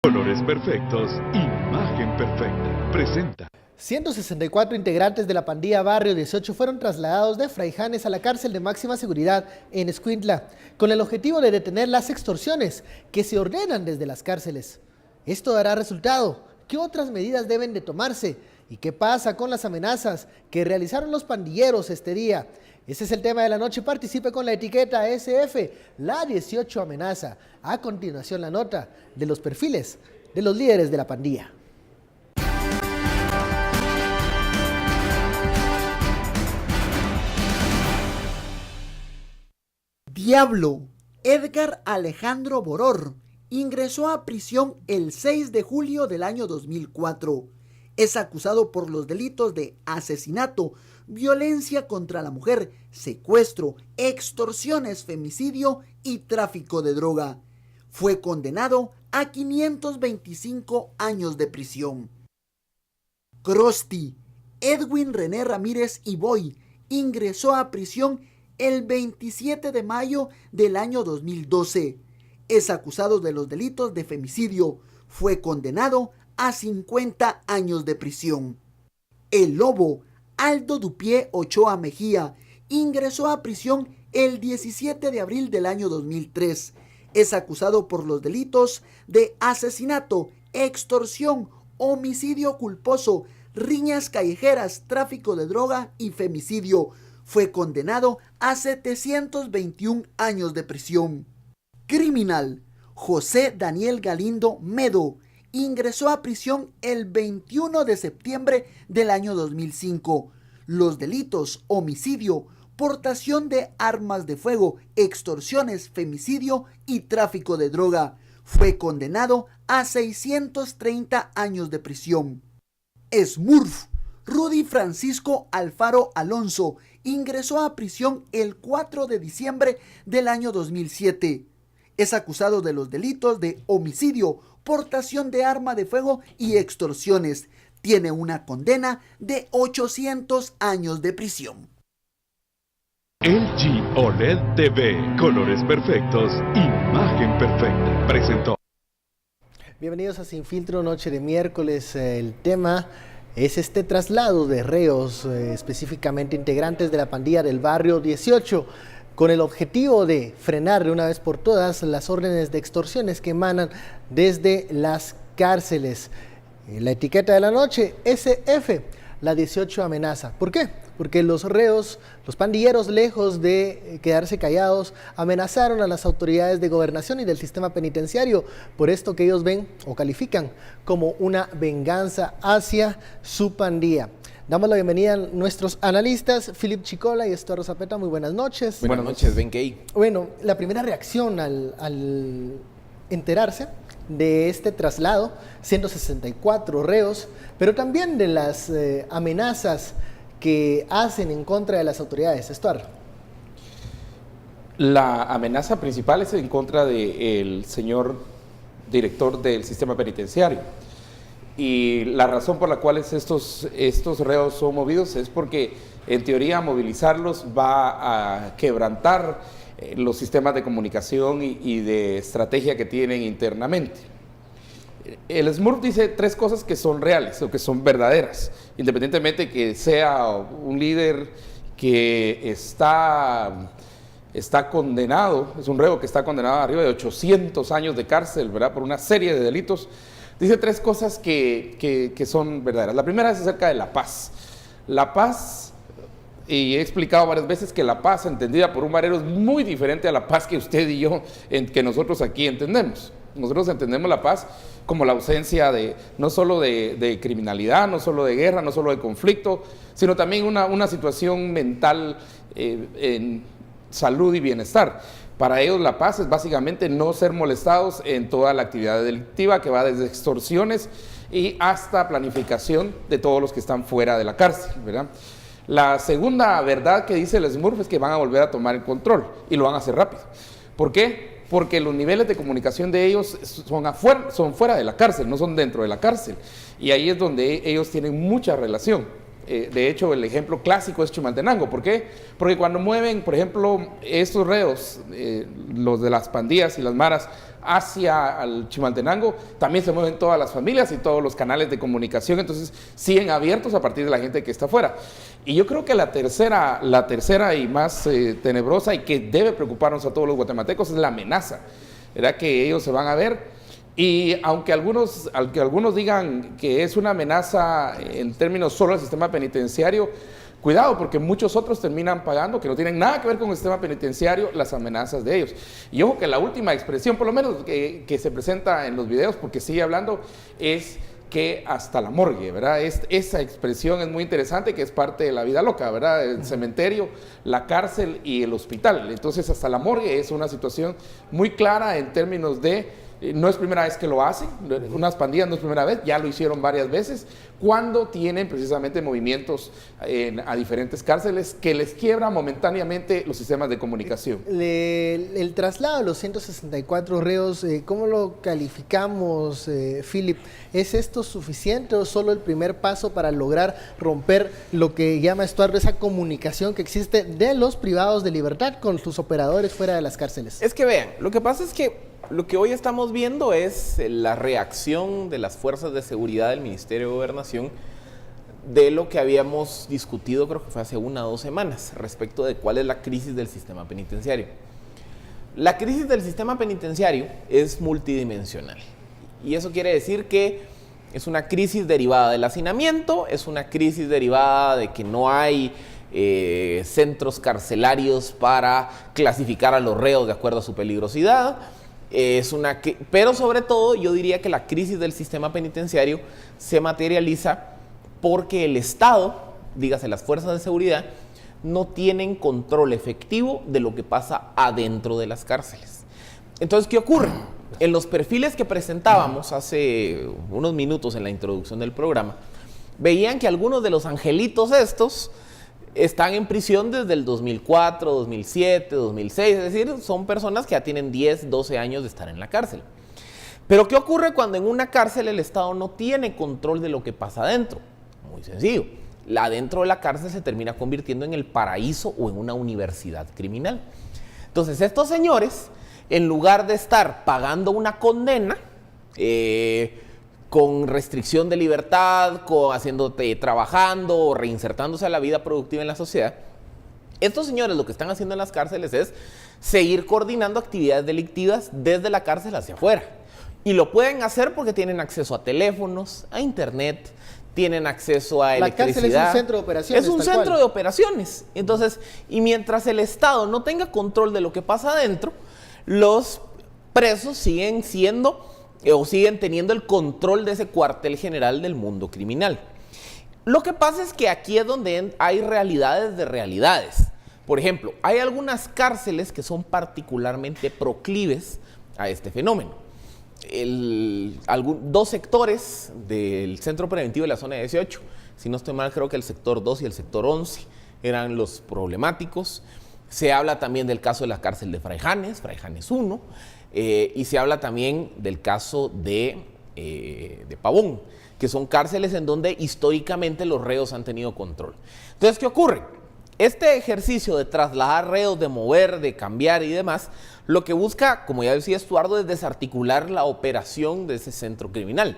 Colores perfectos, imagen perfecta. Presenta. 164 integrantes de la pandilla Barrio 18 fueron trasladados de Fraijanes a la cárcel de máxima seguridad en Escuintla, con el objetivo de detener las extorsiones que se ordenan desde las cárceles. ¿Esto dará resultado? ¿Qué otras medidas deben de tomarse? ¿Y qué pasa con las amenazas que realizaron los pandilleros este día? Ese es el tema de la noche. Participe con la etiqueta SF, la 18 amenaza. A continuación, la nota de los perfiles de los líderes de la pandilla. Diablo. Edgar Alejandro Boror ingresó a prisión el 6 de julio del año 2004. Es acusado por los delitos de asesinato, violencia contra la mujer, secuestro, extorsiones, femicidio y tráfico de droga. Fue condenado a 525 años de prisión. Krusty. Edwin René Ramírez Iboy ingresó a prisión el 27 de mayo del año 2012. Es acusado de los delitos de femicidio. Fue condenado a 50 años de prisión. El Lobo. Aldo Dupié Ochoa Mejía ingresó a prisión el 17 de abril del año 2003. Es acusado por los delitos de asesinato, extorsión, homicidio culposo, riñas callejeras, tráfico de droga y femicidio. Fue condenado a 721 años de prisión. Criminal. José Daniel Galindo Medo ingresó a prisión el 21 de septiembre del año 2005. Los delitos homicidio, portación de armas de fuego, extorsiones, femicidio y tráfico de droga. Fue condenado a 630 años de prisión. Smurf. Rudy Francisco Alfaro Alonso ingresó a prisión el 4 de diciembre del año 2007. Es acusado de los delitos de homicidio, portación de arma de fuego y extorsiones. Tiene una condena de 800 años de prisión. LG OLED TV. Colores perfectos, imagen perfecta. Presentó. Bienvenidos a Sin Filtro, noche de miércoles. El tema es este traslado de reos, específicamente integrantes de la pandilla del Barrio 18, con el objetivo de frenar de una vez por todas las órdenes de extorsiones que emanan desde las cárceles. La etiqueta de la noche, SF, la 18 amenaza. ¿Por qué? Porque los reos, los pandilleros, lejos de quedarse callados, amenazaron a las autoridades de gobernación y del sistema penitenciario por esto que ellos ven o califican como una venganza hacia su pandilla. Damos la bienvenida a nuestros analistas, Philip Chicola y Estuardo Zapeta. Muy buenas noches. Buenas noches, Benkei. Bueno, la primera reacción al enterarse de este traslado, 164 reos, pero también de las amenazas que hacen en contra de las autoridades. Estuardo. La amenaza principal es en contra del señor director del sistema penitenciario. Y la razón por la cual estos reos son movidos es porque, en teoría, movilizarlos va a quebrantar los sistemas de comunicación y de estrategia que tienen internamente. El Smurf dice tres cosas que son reales o que son verdaderas, independientemente que sea un líder que está condenado, es un reo que está condenado a arriba de 800 años de cárcel, ¿verdad?, por una serie de delitos. Dice tres cosas que son verdaderas. La primera es acerca de la paz. La paz, y he explicado varias veces que la paz entendida por un barrero es muy diferente a la paz que usted y yo, que nosotros aquí entendemos. Nosotros entendemos la paz como la ausencia no solo de criminalidad, no solo de guerra, no solo de conflicto, sino también una situación mental en salud y bienestar. Para ellos la paz es básicamente no ser molestados en toda la actividad delictiva que va desde extorsiones y hasta planificación de todos los que están fuera de la cárcel, ¿verdad? La segunda verdad que dice el Smurf es que van a volver a tomar el control y lo van a hacer rápido. ¿Por qué? Porque los niveles de comunicación de ellos son fuera de la cárcel, no son dentro de la cárcel. Y ahí es donde ellos tienen mucha relación. De hecho, el ejemplo clásico es Chimaltenango. ¿Por qué? Porque cuando mueven, por ejemplo, estos reos, los de las pandillas y las maras, hacia el Chimaltenango, también se mueven todas las familias y todos los canales de comunicación, entonces siguen abiertos a partir de la gente que está afuera. Y yo creo que la tercera y más tenebrosa y que debe preocuparnos a todos los guatemaltecos es la amenaza, ¿verdad? Que ellos se van a ver. Y aunque algunos digan que es una amenaza en términos solo del sistema penitenciario, cuidado, porque muchos otros terminan pagando, que no tienen nada que ver con el sistema penitenciario, las amenazas de ellos. Y ojo que la última expresión, por lo menos que se presenta en los videos, porque sigue hablando, es que hasta la morgue, ¿verdad? Esa expresión es muy interesante, que es parte de la vida loca, ¿verdad? El cementerio, la cárcel y el hospital. Entonces, hasta la morgue es una situación muy clara en términos de... No es primera vez que lo hacen, unas pandillas no es primera vez, ya lo hicieron varias veces, cuando tienen precisamente movimientos a diferentes cárceles que les quiebran momentáneamente los sistemas de comunicación. El traslado de los 164 reos, ¿cómo lo calificamos, Philip? ¿Es esto suficiente o solo el primer paso para lograr romper lo que llama Estuardo esa comunicación que existe de los privados de libertad con sus operadores fuera de las cárceles? Es que vean, lo que pasa es que lo que hoy estamos viendo es la reacción de las fuerzas de seguridad del Ministerio de Gobernación de lo que habíamos discutido, creo que fue hace 1 o 2 semanas, respecto de cuál es la crisis del sistema penitenciario. La crisis del sistema penitenciario es multidimensional y eso quiere decir que es una crisis derivada del hacinamiento, es una crisis derivada de que no hay centros carcelarios para clasificar a los reos de acuerdo a su peligrosidad. Pero sobre todo yo diría que la crisis del sistema penitenciario se materializa porque el Estado, dígase las fuerzas de seguridad, no tienen control efectivo de lo que pasa adentro de las cárceles. Entonces, ¿qué ocurre? En los perfiles que presentábamos hace unos minutos en la introducción del programa, veían que algunos de los angelitos estos están en prisión desde el 2004, 2007, 2006, es decir, son personas que ya tienen 10, 12 años de estar en la cárcel. Pero ¿qué ocurre cuando en una cárcel el Estado no tiene control de lo que pasa adentro? Muy sencillo, adentro de la cárcel se termina convirtiendo en el paraíso o en una universidad criminal. Entonces estos señores, en lugar de estar pagando una condena, con restricción de libertad, trabajando o reinsertándose a la vida productiva en la sociedad, estos señores lo que están haciendo en las cárceles es seguir coordinando actividades delictivas desde la cárcel hacia afuera. Y lo pueden hacer porque tienen acceso a teléfonos, a internet, tienen acceso a electricidad. La cárcel es un centro de operaciones. Es un centro de operaciones. Entonces, y mientras el Estado no tenga control de lo que pasa adentro, los presos siguen teniendo el control de ese cuartel general del mundo criminal. Lo que pasa es que aquí es donde hay realidades de realidades. Por ejemplo, hay algunas cárceles que son particularmente proclives a este fenómeno. 2 sectores del centro preventivo de la zona 18, si no estoy mal, creo que el sector 2 y el sector 11 eran los problemáticos. Se habla también del caso de la cárcel de Fraijanes 1, y se habla también del caso de Pavón, que son cárceles en donde históricamente los reos han tenido control. Entonces, ¿qué ocurre? Este ejercicio de trasladar reos, de mover, de cambiar y demás, lo que busca, como ya decía Estuardo, es desarticular la operación de ese centro criminal.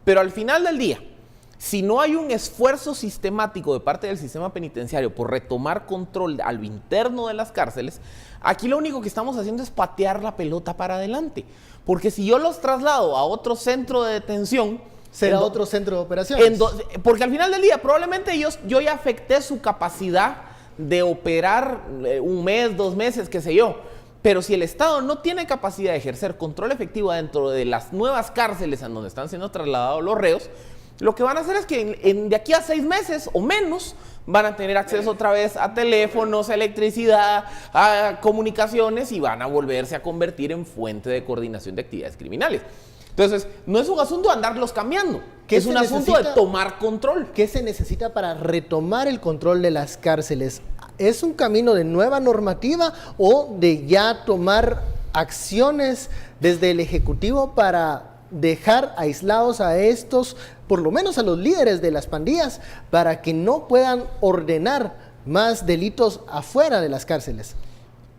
Pero al final del día, si no hay un esfuerzo sistemático de parte del sistema penitenciario por retomar control a lo interno de las cárceles, aquí lo único que estamos haciendo es patear la pelota para adelante. Porque si yo los traslado a otro centro de detención, será otro centro de operaciones. Porque al final del día probablemente yo ya afecté su capacidad de operar 1 mes, 2 meses, qué sé yo. Pero si el Estado no tiene capacidad de ejercer control efectivo dentro de las nuevas cárceles en donde están siendo trasladados los reos, lo que van a hacer es que de aquí a 6 meses o menos van a tener acceso otra vez a teléfonos, a electricidad, a comunicaciones y van a volverse a convertir en fuente de coordinación de actividades criminales. Entonces, no es un asunto de andarlos cambiando, es un asunto de tomar control. ¿Qué se necesita para retomar el control de las cárceles? ¿Es un camino de nueva normativa o de ya tomar acciones desde el Ejecutivo para dejar aislados a estos, por lo menos a los líderes de las pandillas, para que no puedan ordenar más delitos afuera de las cárceles?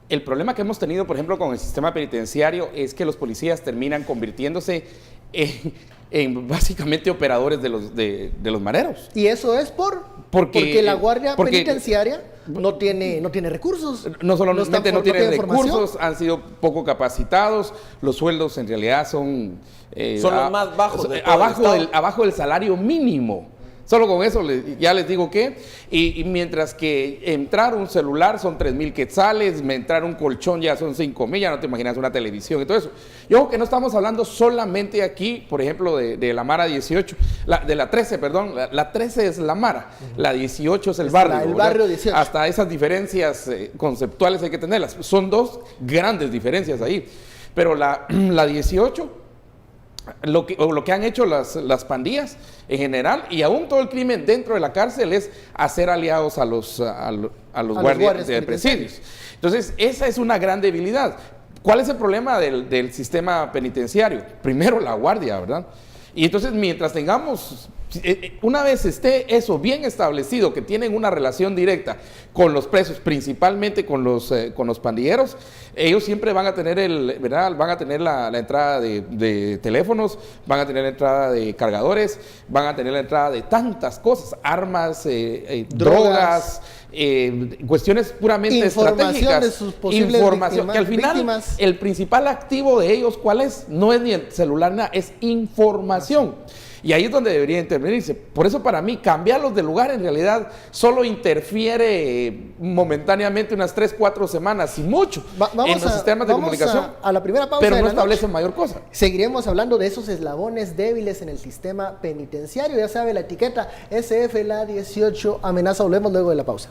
El problema que hemos tenido, por ejemplo, con el sistema penitenciario es que los policías terminan convirtiéndose en básicamente operadores de los mareros. Y eso es porque la Guardia Penitenciaria no tiene recursos. No solamente no tiene recursos, formación. han sido poco capacitados, los sueldos en realidad son los más bajos de todo abajo del salario mínimo. Solo con eso ya les digo que, y mientras que entrar un celular son 3,000 quetzales, entrar un colchón ya son 5,000, ya no te imaginas una televisión y todo eso. Yo creo que no estamos hablando solamente aquí, por ejemplo, de la Mara 18, de la 13, perdón, la 13 es la Mara, la 18 es el barrio. El barrio 18. Hasta esas diferencias conceptuales hay que tenerlas. Son dos grandes diferencias ahí. Pero la 18... Lo que han hecho las pandillas en general y aún todo el crimen dentro de la cárcel es hacer aliados a los guardias de presidios. Entonces, esa es una gran debilidad. ¿Cuál es el problema del sistema penitenciario? Primero, la guardia, ¿verdad? Y entonces, mientras tengamos, una vez esté eso bien establecido, que tienen una relación directa con los presos, principalmente con los pandilleros, ellos siempre van a tener van a tener la entrada de teléfonos, van a tener la entrada de cargadores, van a tener la entrada de tantas cosas, armas, drogas, cuestiones puramente estratégicas, de sus posibles que al final víctimas. El principal activo de ellos, ¿cuál es? No es ni el celular, nada, es información. Y ahí es donde debería intervenirse. Por eso para mí cambiarlos de lugar en realidad solo interfiere momentáneamente unas 3-4 semanas y mucho en los sistemas de comunicación. A la primera pausa, pero no establece mayor cosa. Seguiremos hablando de esos eslabones débiles en el sistema penitenciario. Ya sabe, la etiqueta SF la 18 amenaza. Volvemos luego de la pausa.